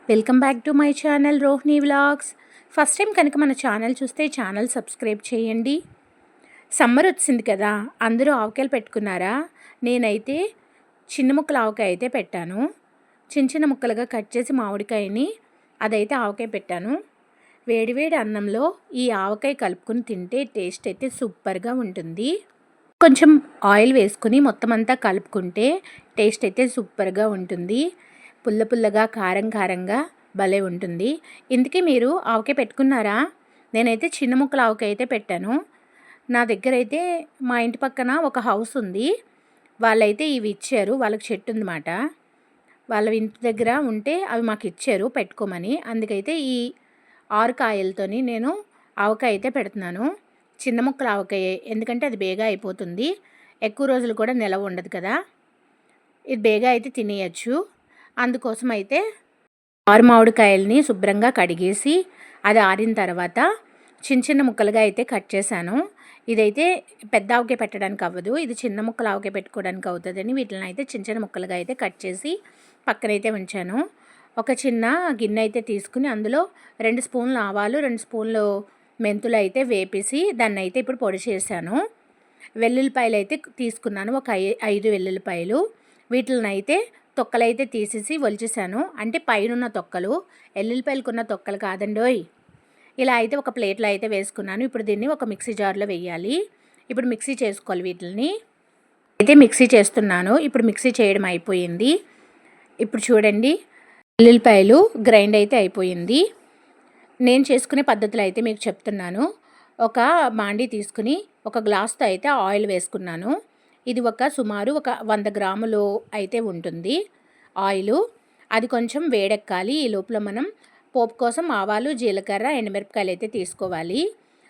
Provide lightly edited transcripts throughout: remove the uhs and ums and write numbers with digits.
Welcome back to my channel Rohini vlogs. First time కనుక మన channel చూస్తే ఛానల్ సబ్స్క్రైబ్ చేయండి. సమ్మర్ వచ్చింది కదా, అందరూ ఆవకాయలు పెట్టుకున్నారా? నేనైతే చిన్న ముక్కల ఆవకాయ అయితే పెట్టాను. చిన్న చిన్న ముక్కలుగా కట్ చేసి మామిడికాయని అదైతే ఆవకాయ పెట్టాను. వేడివేడి అన్నంలో ఈ ఆవకాయ కలుపుకొని తింటే టేస్ట్ అయితే సూపర్గా ఉంటుంది. కొంచెం ఆయిల్ వేసుకుని మొత్తం అంతా కలుపుకుంటే టేస్ట్ అయితే సూపర్గా ఉంటుంది. పుల్ల పుల్లగా కారం కారంగా భలే ఉంటుంది. ఇంతకీ మీరు ఆవకాయ పెట్టుకున్నారా? నేనైతే చిన్న ముక్కల ఆవకాయ అయితే పెట్టాను. నా దగ్గర అయితే మా ఇంటి పక్కన ఒక హౌస్ ఉంది. వాళ్ళైతే ఇవి ఇచ్చారు. వాళ్ళకి చెట్టు ఉందన్నమాట. వాళ్ళ ఇంటి దగ్గర ఉంటే అవి మాకు ఇచ్చారు పెట్టుకోమని. అందుకైతే ఈ 6 కాయలతోని నేను ఆవకాయ అయితే పెడుతున్నాను. చిన్న ముక్కల ఆవకాయ, ఎందుకంటే అది బేగా అయిపోతుంది. ఎక్కువ రోజులు కూడా నిలవ ఉండదు కదా. ఇది బేగా అయితే తినేయచ్చు. అందుకోసం అయితే 6 మామిడికాయలని శుభ్రంగా కడిగేసి అది ఆరిన తర్వాత చిన్న చిన్న ముక్కలుగా అయితే కట్ చేశాను. ఇదైతే పెద్ద ఆవకాయ పెట్టడానికి అవ్వదు, ఇది చిన్న ముక్కల ఆవకాయ పెట్టుకోవడానికి అవుతుందని వీటిని అయితే చిన్న చిన్న ముక్కలుగా అయితే కట్ చేసి పక్కనైతే ఉంచాను. ఒక చిన్న గిన్నె అయితే తీసుకుని అందులో 2 స్పూన్లు ఆవాలు, 2 స్పూన్లు మెంతులు అయితే వేపేసి దాన్ని అయితే ఇప్పుడు పొడి చేశాను. వెల్లుల్లిపాయలు అయితే తీసుకున్నాను, ఒక 5 వెల్లుల్లిపాయలు. వీటిని అయితే తొక్కలైతే తీసేసి ఒలిచేసాను. అంటే పైనున్న తొక్కలు, ఎల్లుల్లిపాయలకున్న తొక్కలు కాదండోయ్. ఇలా అయితే ఒక ప్లేట్లో అయితే వేసుకున్నాను. ఇప్పుడు దీన్ని ఒక మిక్సీ జార్లో వేయాలి. ఇప్పుడు మిక్సీ చేసుకోవాలి. వీటిని అయితే మిక్సీ చేస్తున్నాను. ఇప్పుడు మిక్సీ చేయడం అయిపోయింది. ఇప్పుడు చూడండి, ఎల్లుల్లిపాయలు గ్రైండ్ అయితే అయిపోయింది. నేను చేసుకునే పద్ధతులు అయితే మీకు చెప్తున్నాను. ఒక బాండీ తీసుకుని ఒక గ్లాస్తో అయితే ఆయిల్ వేసుకున్నాను. ఇది సుమారు ఒక 100 గ్రాములు అయితే ఉంటుంది ఆయిలు. అది కొంచెం వేడెక్కాలి. ఈ లోపల మనం పోపు కోసం ఆవాలు, జీలకర్ర, ఎండుమిరపకాయలు అయితే తీసుకోవాలి.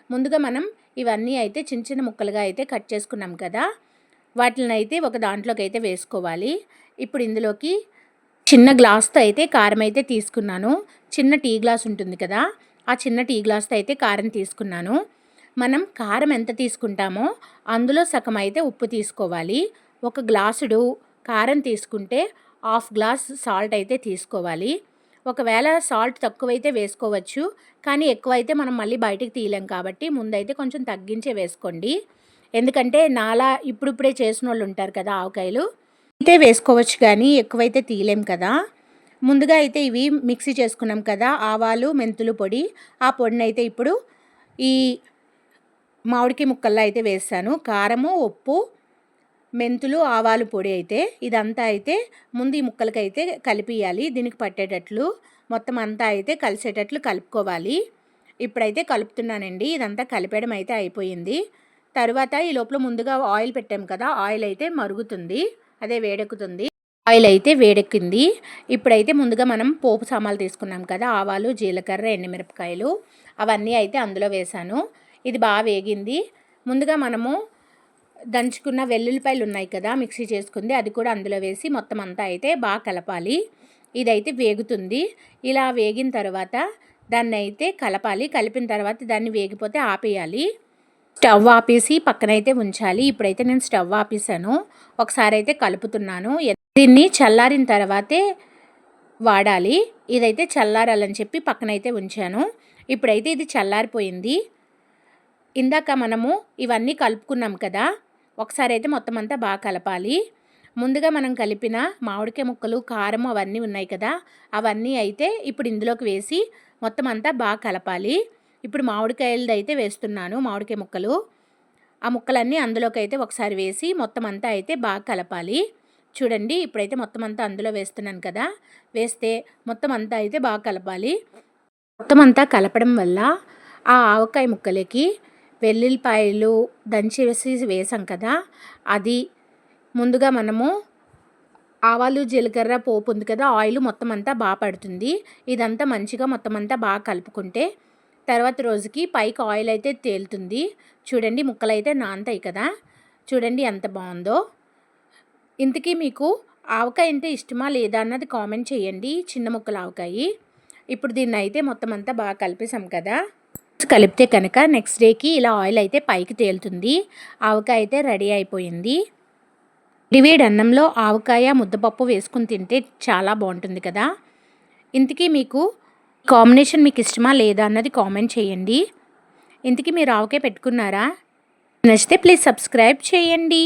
ముందుగా మనం ఇవన్నీ అయితే చిన్న చిన్న ముక్కలుగా అయితే కట్ చేసుకున్నాం కదా, వాటిని అయితే ఒక దాంట్లోకి అయితే వేసుకోవాలి. ఇప్పుడు ఇందులోకి చిన్న గ్లాస్తో అయితే కారం అయితే తీసుకున్నాను. చిన్న టీ గ్లాస్ ఉంటుంది కదా, ఆ చిన్న టీ గ్లాస్తో అయితే కారం తీసుకున్నాను. మనం కారం ఎంత తీసుకుంటామో అందులో సగం అయితే ఉప్పు తీసుకోవాలి. ఒక గ్లాసుడు కారం తీసుకుంటే 1/2 గ్లాస్ సాల్ట్ అయితే తీసుకోవాలి. ఒకవేళ సాల్ట్ తక్కువైతే వేసుకోవచ్చు, కానీ ఎక్కువైతే మనం మళ్ళీ బయటికి తీయలేం కాబట్టి ముందైతే కొంచెం తగ్గించే వేసుకోండి. ఎందుకంటే నాలా ఇప్పుడిప్పుడే చేసిన వాళ్ళు ఉంటారు కదా, ఆవకాయలు అయితే వేసుకోవచ్చు కానీ ఎక్కువైతే తీయలేం కదా. ముందుగా అయితే ఇవి మిక్సీ చేసుకున్నాం కదా, ఆవాలు మెంతులు పొడి. ఆ పొడిని అయితే ఇప్పుడు ఈ మామిడికాయ ముక్కల్లో అయితే వేసాను. కారము, ఉప్పు, మెంతులు, ఆవాలు పొడి అయితే ఇదంతా అయితే ముందు ఈ ముక్కలకైతే కలిపియాలి. దీనికి పట్టేటట్లు మొత్తం అంతా అయితే కలిసేటట్లు కలుపుకోవాలి. ఇప్పుడైతే కలుపుతున్నానండి. ఇదంతా కలిపేయడం అయితే అయిపోయింది. తర్వాత ఈ లోపల ముందుగా ఆయిల్ పెట్టాం కదా, ఆయిల్ అయితే మరుగుతుంది, అదే వేడెక్కుతుంది. ఆయిల్ అయితే వేడెక్కింది. ఇప్పుడైతే ముందుగా మనం పోపు సామాన్లు తీసుకున్నాం కదా, ఆవాలు, జీలకర్ర, ఎండుమిరపకాయలు, అవన్నీ అయితే అందులో వేసాను. ఇది బాగా వేగింది. ముందుగా మనము దంచుకున్న వెల్లుల్లిపాయలు ఉన్నాయి కదా, మిక్సీ చేసుకుంది, అది కూడా అందులో వేసి మొత్తం అంతా అయితే బాగా కలపాలి. ఇదైతే వేగుతుంది. ఇలా వేగిన తర్వాత దాన్ని అయితే కలపాలి. కలిపిన తర్వాత దాన్ని వేగిపోతే ఆపేయాలి. స్టవ్ ఆపేసి పక్కనైతే ఉంచాలి. ఇప్పుడైతే నేను స్టవ్ ఆపేసాను. ఒకసారి అయితే కలుపుతున్నాను. దీన్ని చల్లారిన తర్వాతే వాడాలి. ఇదైతే చల్లారాలని చెప్పి పక్కనైతే ఉంచాను. ఇప్పుడైతే ఇది చల్లారిపోయింది. ఇందాక మనము ఇవన్నీ కలుపుకున్నాం కదా, ఒకసారి అయితే మొత్తం అంతా బాగా కలపాలి. ముందుగా మనం కలిపిన మామిడికాయ ముక్కలు, కారం అవన్నీ ఉన్నాయి కదా, అవన్నీ అయితే ఇప్పుడు ఇందులోకి వేసి మొత్తం అంతా బాగా కలపాలి. ఇప్పుడు మామిడికాయలది అయితే వేస్తున్నాను. మామిడికాయ ముక్కలు, ఆ ముక్కలన్నీ అందులోకి అయితే ఒకసారి వేసి మొత్తం అంతా అయితే బాగా కలపాలి. చూడండి, ఇప్పుడైతే మొత్తం అంతా అందులో వేస్తున్నాను కదా, వేస్తే మొత్తం అంతా అయితే బాగా కలపాలి. మొత్తం అంతా కలపడం వల్ల ఆ ఆవకాయ ముక్కలకి వెల్లుల్లిపాయలు దంచి వేసాం కదా, అది ముందుగా మనము ఆవాలు, జీలకర్ర పోపు ఉంది కదా, ఆయిల్ మొత్తం అంతా బాగా పడుతుంది. ఇదంతా మంచిగా మొత్తం అంతా బాగా కలుపుకుంటే తర్వాత రోజుకి పైకి ఆయిల్ అయితే తేలుతుంది. చూడండి, ముక్కలు అయితే నానతాయి కదా, చూడండి ఎంత బాగుందో. ఇంతకీ మీకు ఆవకాయ అంటే ఇష్టమా లేదా అన్నది కామెంట్ చేయండి. చిన్న ముక్కల ఆవకాయ. ఇప్పుడు దీన్ని అయితే మొత్తం అంతా బాగా కలిపేసాం కదా, కలిపితే కనుక నెక్స్ట్ డేకి ఇలా ఆయిల్ అయితే పైకి తేలుతుంది. ఆవకాయ అయితే రెడీ అయిపోయింది. వేడి అన్నంలో ఆవకాయ ముద్దపప్పు వేసుకుని తింటే చాలా బాగుంటుంది కదా. ఇంతకీ మీకు కాంబినేషన్ మీకు ఇష్టమా లేదా అన్నది కామెంట్ చేయండి. ఇంతకీ మీరు ఆవకాయ పెట్టుకున్నారా? నచ్చితే ప్లీజ్ సబ్స్క్రైబ్ చేయండి.